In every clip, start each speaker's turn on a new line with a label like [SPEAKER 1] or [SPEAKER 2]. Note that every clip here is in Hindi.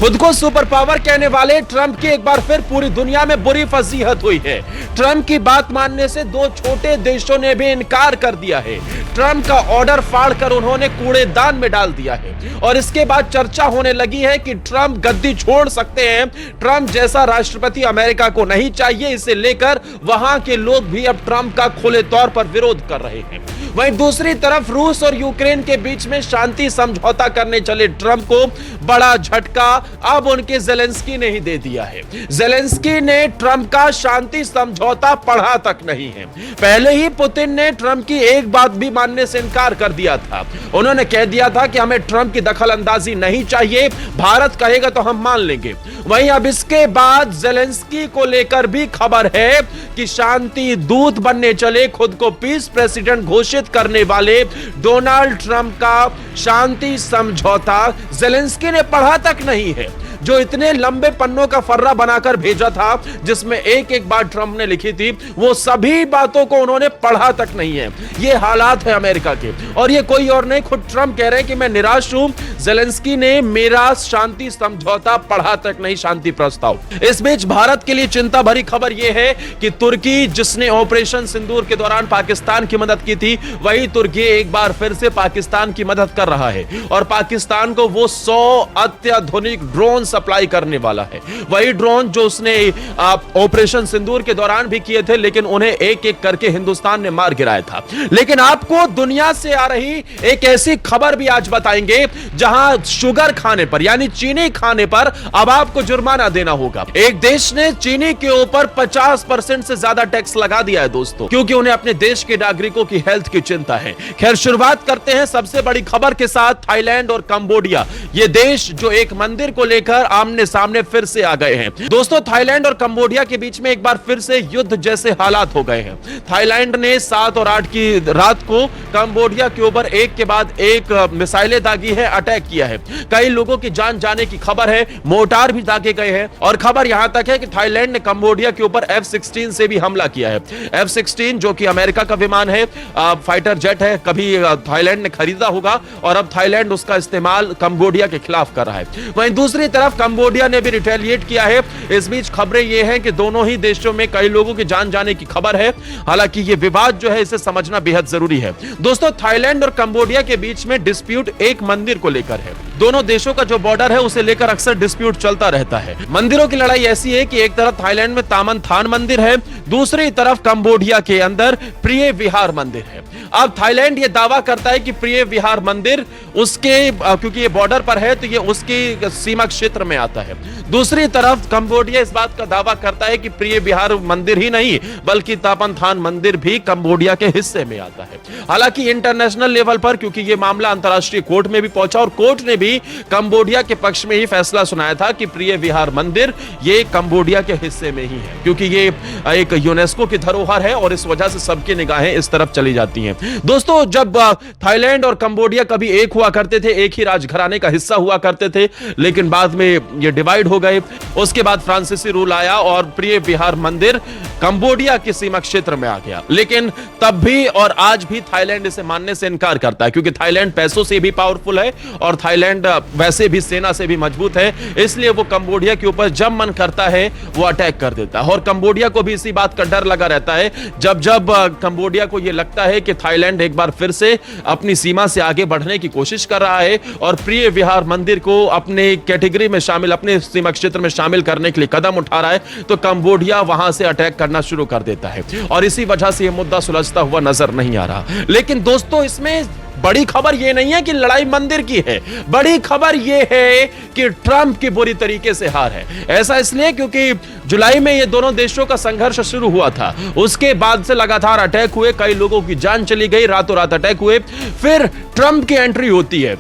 [SPEAKER 1] खुद को सुपर पावर कहने वाले ट्रंप की एक बार फिर पूरी दुनिया में बुरी फजीहत हुई है। ट्रंप की बात मानने से दो छोटे देशों ने भी इनकार कर दिया है। ट्रंप का ऑर्डर फाड़कर उन्होंने कूड़ेदान में डाल दिया है और इसके बाद चर्चा होने लगी है कि ट्रंप गद्दी छोड़ सकते हैं। ट्रंप जैसा राष्ट्रपति अमेरिका को नहीं चाहिए, इसे लेकर वहां के लोग भी अब ट्रंप का खुले तौर पर विरोध कर रहे हैं। वहीं दूसरी तरफ रूस और यूक्रेन के बीच में शांति समझौता करने चले ट्रंप को बड़ा झटका अब उनके ज़ेलेंस्की ने ही दे दिया है। ज़ेलेंस्की ने ट्रंप का शांति समझौता पढ़ा तक नहीं है। पहले ही पुतिन ने ट्रंप की एक बात भी मानने से इनकार कर दिया था। उन्होंने कह दिया था कि हमें ट्रंप की दखलंदाजी नहीं चाहिए, भारत कहेगा तो हम मान लेंगे। वहीं अब इसके बाद ज़ेलेंस्की को लेकर भी खबर है कि शांति दूत बनने चले खुद को पीस प्रेसिडेंट घोषित करने वाले डोनाल्ड ट्रंप का शांति समझौता ज़ेलेंस्की ने पढ़ा तक नहीं है, जो इतने लंबे पन्नों का फर्रा बनाकर भेजा था जिसमें एक एक बात ट्रंप ने लिखी थी, वो सभी बातों को उन्होंने पढ़ा तक नहीं है। ये हालात है अमेरिका के, और ये कोई और नहीं, खुद ट्रंप कह रहे हैं कि मैं निराश हूं, ज़ेलेंस्की ने मेरा शांति समझौता पढ़ा तक नहीं, शांति प्रस्ताव। इस बीच भारत के लिए चिंता भरी खबर यह है कि तुर्की, जिसने ऑपरेशन सिंदूर के दौरान पाकिस्तान की मदद की थी, वही तुर्की एक बार फिर से पाकिस्तान की मदद कर रहा है और पाकिस्तान को वो 100 अत्याधुनिक ड्रोन सप्लाई करने वाला है। वही ड्रोन जो उसने ऑपरेशन सिंदूर के दौरान भी किए थे, लेकिन उन्हें एक एक करके हिंदुस्तान ने मार गिराया था। लेकिन आपको दुनिया से आ रही एक ऐसी खबर भी आज बताएंगे जहां शुगर खाने पर, यानी चीनी खाने पर अब आपको जुर्माना देना होगा। एक देश ने चीनी के ऊपर 50% से ज्यादा टैक्स लगा दिया है दोस्तों, क्योंकि उन्हें अपने देश के नागरिकों की हेल्थ की चिंता है। खैर, शुरुआत करते हैं सबसे बड़ी खबर के साथ। थाईलैंड और कंबोडिया, ये देश जो एक मंदिर को लेकर आमने सामने फिर से आ गए हैं। दोस्तों, थाईलैंड और कंबोडिया के बीच में एक बार फिर से युद्ध जैसे हालात हो गए हैं। थाईलैंड ने 7 और 8 की रात को कंबोडिया के ऊपर एक के बाद एक मिसाइलें दागी है, अटैक किया है। कई लोगों की जान जाने की खबर है, मोर्टार भी दागे गए हैं और खबर यहां तक है कि थाईलैंड ने कंबोडिया के ऊपर F-16 से भी हमला किया है। F-16 जो कि अमेरिका का विमान है, फाइटर जेट है, कभी थाईलैंड ने खरीदा होगा और अब थाईलैंड उसका इस्तेमाल कंबोडिया के खिलाफ कर रहा है। वहीं दूसरी तरफ कंबोडिया ने भी रिटेलिएट किया है। इस बीच खबरें यह हैं कि दोनों ही देशों में कई लोगों की जान जाने की खबर है। हालांकि यह विवाद जो है, इसे समझना बेहद जरूरी है। दोस्तों, थाईलैंड और कंबोडिया के बीच में डिस्प्यूट एक मंदिर को लेकर है। दोनों देशों का जो बॉर्डर है उसे लेकर अक्सर डिस्प्यूट चलता रहता है। मंदिरों की लड़ाई ऐसी है कि एक तरफ थाईलैंड में तामन थान मंदिर है, दूसरी तरफ कंबोडिया के अंदर प्रिय विहार मंदिर है। अब थाईलैंड ये दावा करता है कि प्रिय विहार मंदिर उसके, क्योंकि ये बॉर्डर पर है तो ये उसकी सीमा क्षेत्र में आता है। दूसरी तरफ कंबोडिया इस बात का दावा करता है कि प्रिय विहार मंदिर ही नहीं बल्कि तापन थान मंदिर भी कंबोडिया के हिस्से में आता है। हालांकि इंटरनेशनल लेवल पर, क्योंकि ये मामला अंतर्राष्ट्रीय कोर्ट में भी पहुंचा और कोर्ट ने भी कंबोडिया के पक्ष में ही फैसला सुनाया था कि प्रिय विहार मंदिर ये कंबोडिया के हिस्से में ही है, क्योंकि ये एक यूनेस्को की धरोहर है और इस वजह से सबकी निगाहें इस तरफ चली जाती हैं। दोस्तों, जब थाईलैंड और कंबोडिया कभी एक हुआ करते थे, एक ही राजघराने का हिस्सा हुआ करते थे, लेकिन बाद में ये डिवाइड हो गए। उसके बाद फ्रांसीसी रूल आया और प्रिय विहार मंदिर कंबोडिया की सीमा क्षेत्र में आ गया। लेकिन तब भी और आज भी थाईलैंड इसे मानने से इनकार करता है, क्योंकि थाईलैंड पैसों से भी पावरफुल है और थाईलैंड वैसे भी सेना से भी मजबूत है, इसलिए वो कंबोडिया के ऊपर जब मन करता है वो अटैक कर देता है। और कंबोडिया को भी इसी बात का डर लगा रहता है, जब जब कंबोडिया को यह लगता है कि थाईलैंड एक बार फिर से अपनी सीमा से आगे बढ़ने की कोशिश कर रहा है और प्रिय विहार मंदिर को अपने कैटेगरी में शामिल, अपने सीमा क्षेत्र में शामिल करने के लिए कदम उठा रहा है, तो कंबोडिया वहां से अटैक करना शुरू कर देता है और इसी वजह से यह मुद्दा सुलझता हुआ नजर नहीं आ रहा। लेकिन दोस्तों, इसमें बड़ी खबर यह नहीं है कि लड़ाई मंदिर की है, बड़ी खबर यह है कि ट्रंप की बुरी तरीके से हार है। ऐसा इसलिए क्योंकि जुलाई में ये दोनों देशों का संघर्ष शुरू हुआ था, उसके बाद से लगातार अटैक हुए, कई लोगों की जान चली गई, रातों रात अटैक हुए। फिर ट्रंप की एंट्री होती है।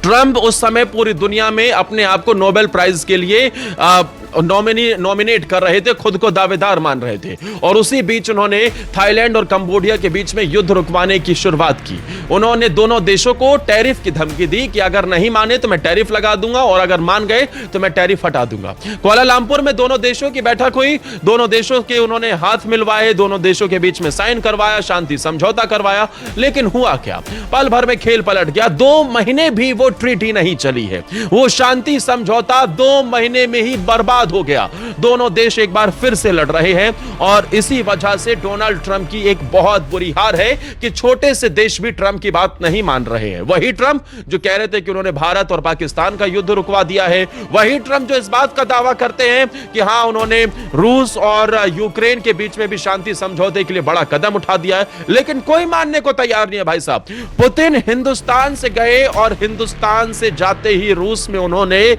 [SPEAKER 1] ट्रंप उस समय पूरी दुनिया में अपने आप को नोबेल प्राइज के लिए नॉमिनेट कर रहे थे, खुद को दावेदार मान रहे थे। और उसी बीच उन्होंने थाईलैंड और कंबोडिया के बीच में युद्ध रुकवाने की शुरुआत की। उन्होंने दोनों देशों को टैरिफ की धमकी दी कि अगर नहीं माने तो मैं टैरिफ लगा दूंगा और अगर मान गए तो मैं टैरिफ हटा दूंगा। कुआलालंपुर में दोनों देशों की बैठक हुई, दोनों देशों के उन्होंने हाथ मिलवाए, दोनों देशों के बीच में साइन करवाया, शांति समझौता करवाया। लेकिन हुआ क्या, पल भर में खेल पलट गया। 2 महीने भी वो ट्रीटी नहीं चली है, वो शांति समझौता 2 महीने में ही बर्बाद हो गया। दोनों देश एक बार फिर से लड़ रहे हैं और इसी वजह से डोनाल्ड ट्रंप की एक बहुत बुरी हार है कि छोटे से देश भी ट्रंप की बात नहीं मान रहे हैं। वही ट्रंप जो कह रहे थे कि उन्होंने भारत और पाकिस्तान का युद्ध रुकवा दिया है, वही ट्रंप जो इस बात का दावा करते हैं कि हां उन्होंने रूस और यूक्रेन के बीच में भी शांति समझौते के लिए बड़ा कदम उठा दिया है, लेकिन कोई मानने को तैयार नहीं है। भाई साहब, पुतिन हिंदुस्तान से गए और हिंदुस्तान से जाते ही रूस में उन्होंने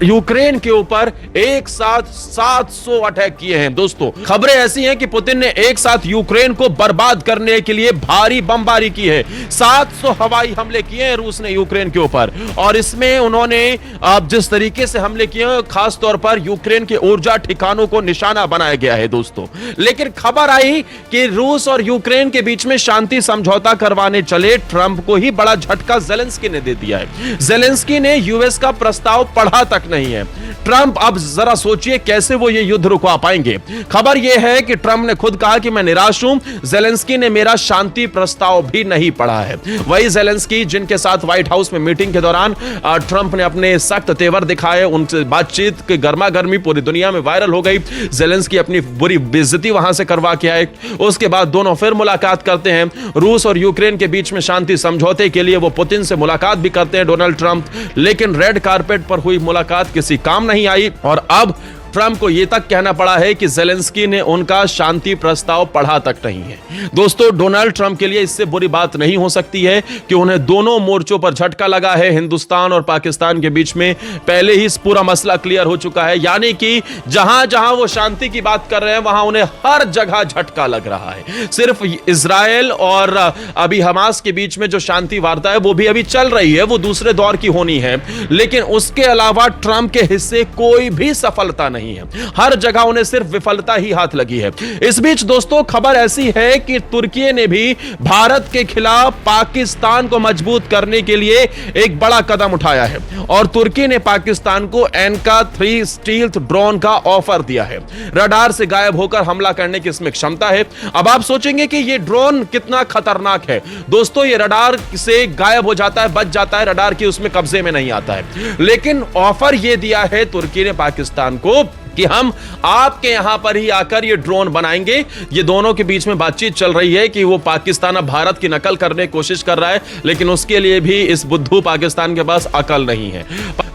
[SPEAKER 1] यूक्रेन के ऊपर एक साथ 700 अटैक किए हैं। दोस्तों, खबरें ऐसी हैं कि पुतिन ने एक साथ यूक्रेन को बर्बाद करने के लिए भारी बमबारी की है। 700 हवाई हमले किए हैं रूस ने यूक्रेन के ऊपर, और इसमें उन्होंने अब जिस तरीके से हमले किए हैं, खास तौर पर यूक्रेन के ऊर्जा ठिकानों को निशाना बनाया गया है। दोस्तों, लेकिन खबर आई कि रूस और यूक्रेन के बीच में शांति समझौता करवाने चले ट्रंप को ही बड़ा झटका जेलेंस्की ने दे दिया है। जेलेंस्की ने यूएस का प्रस्ताव पढ़ा तक नहीं है। ट्रंप, अब जरा सोचिए कैसे वो ये युद्ध रुकवा पाएंगे। खबर यह है कि ट्रंप ने खुद कहा कि मैं निराश हूं, जेलेंस्की ने मेरा शांति प्रस्ताव भी नहीं पढ़ा है। वही जेलेंस्की जिनके साथ व्हाइट हाउस में मीटिंग के दौरान ट्रंप ने अपने सख्त तेवर दिखाए, उनसे बातचीत की गर्मा गर्मी पूरी दुनिया में वायरल हो गई। जेलेंस्की अपनी बुरी बेइज्जती वहां से करवा के आए। उसके बाद दोनों फिर मुलाकात करते हैं। रूस और यूक्रेन के बीच में शांति समझौते के लिए वो पुतिन से मुलाकात भी करते हैं डोनाल्ड ट्रंप, लेकिन रेड कारपेट पर हुई मुलाकात किसी काम नहीं आई और अब ट्रंप को यह तक कहना पड़ा है कि जेलेंस्की ने उनका शांति प्रस्ताव पढ़ा तक नहीं है। दोस्तों, डोनाल्ड ट्रंप के लिए इससे बुरी बात नहीं हो सकती है कि उन्हें दोनों मोर्चों पर झटका लगा है। हिंदुस्तान और पाकिस्तान के बीच में पहले ही पूरा मसला क्लियर हो चुका है, यानी कि जहां जहां वो शांति की बात कर रहे हैं वहां उन्हें हर जगह झटका लग रहा है। सिर्फ इजरायल और अभी हमास के बीच में जो शांति वार्ता है वो भी अभी चल रही है, वो दूसरे दौर की होनी है, लेकिन उसके अलावा ट्रंप के हिस्से कोई भी सफलता नहीं है। हर जगह उन्हें सिर्फ विफलता ही हाथ लगी है। इस बीच दोस्तों, खबर ऐसी है कि तुर्की ने भी भारत के खिलाफ पाकिस्तान को मजबूत करने के लिए एक बड़ा कदम उठाया है और तुर्की ने पाकिस्तान को एनका 3 स्टील्थ ड्रोन का ऑफर दिया है। रडार से गायब होकर हमला करने की इसमें क्षमता है। अब आप सोचेंगे कि यह ड्रोन कितना खतरनाक है। दोस्तों, यह रडार से गायब हो जाता है, बच जाता है, रडार की उसमें कब्जे में नहीं आता है, लेकिन ऑफर यह दिया है तुर्की ने पाकिस्तान को कि हम आपके यहां पर ही आकर ये ड्रोन बनाएंगे। ये दोनों के बीच में बातचीत चल रही है कि वो पाकिस्तान अब भारत की नकल करने की कोशिश कर रहा है, लेकिन उसके लिए भी इस बुद्धू पाकिस्तान के पास अकल नहीं है।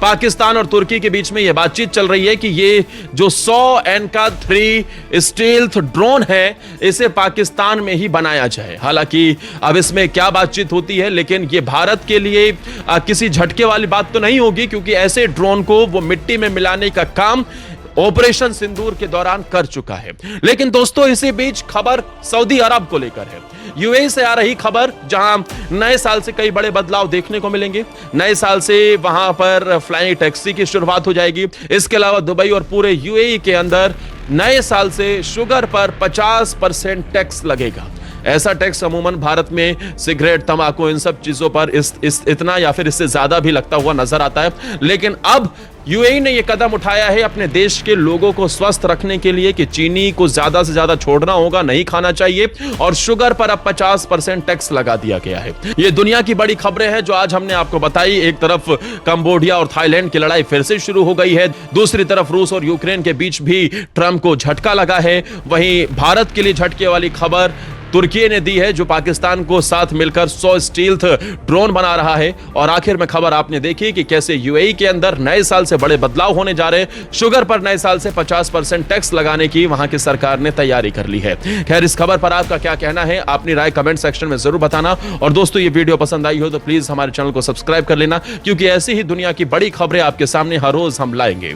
[SPEAKER 1] पाकिस्तान और तुर्की के बीच में यह बातचीत चल रही है कि ये जो 100 एनका 3 स्टील्थ ड्रोन है, इसे पाकिस्तान में ही बनाया जाए। हालांकि अब इसमें क्या बातचीत होती है, लेकिन ये भारत के लिए किसी झटके वाली बात तो नहीं होगी, क्योंकि ऐसे ड्रोन को वो मिट्टी में मिलाने का काम ऑपरेशन सिंदूर के दौरान कर चुका है। लेकिन दोस्तों, इसी बीच खबर सऊदी अरब को लेकर है। यूएई से आ रही खबर, जहां नए साल से कई बड़े बदलाव देखने को मिलेंगे। नए साल से वहां पर फ्लाइंग टैक्सी की शुरुआत हो जाएगी। इसके अलावा दुबई और पूरे यूएई के अंदर नए साल से शुगर पर 50% टैक्स लगेगा। ऐसा टैक्स अमूमन भारत में सिगरेट, तंबाकू, इन सब चीजों पर इतना या फिर इससे ज्यादा भी लगता हुआ नजर आता है। लेकिन अब यूएई ने यह कदम उठाया है अपने देश के लोगों को स्वस्थ रखने के लिए कि चीनी को ज्यादा से ज्यादा छोड़ना होगा, नहीं खाना चाहिए, और शुगर पर अब 50% टैक्स लगा दिया गया है। ये दुनिया की बड़ी खबरें हैं जो आज हमने आपको बताई। एक तरफ कंबोडिया और थाईलैंड की लड़ाई फिर से शुरू हो गई है, दूसरी तरफ रूस और यूक्रेन के बीच भी ट्रंप को झटका लगा है। वहीं भारत के लिए झटके वाली खबर तुर्की ने दी है, जो पाकिस्तान को साथ मिलकर 100 स्टील्थ ड्रोन बना रहा है। और आखिर में खबर आपने देखी कि कैसे यूएई के अंदर नए साल से बड़े बदलाव होने जा रहे हैं। शुगर पर नए साल से 50% टैक्स लगाने की वहां की सरकार ने तैयारी कर ली है। खैर, इस खबर पर आपका क्या कहना है, अपनी राय कमेंट सेक्शन में जरूर बताना। और दोस्तों, ये वीडियो पसंद आई हो तो प्लीज हमारे चैनल को सब्सक्राइब कर लेना, क्योंकि ऐसी ही दुनिया की बड़ी खबरें आपके सामने हर रोज हम लाएंगे।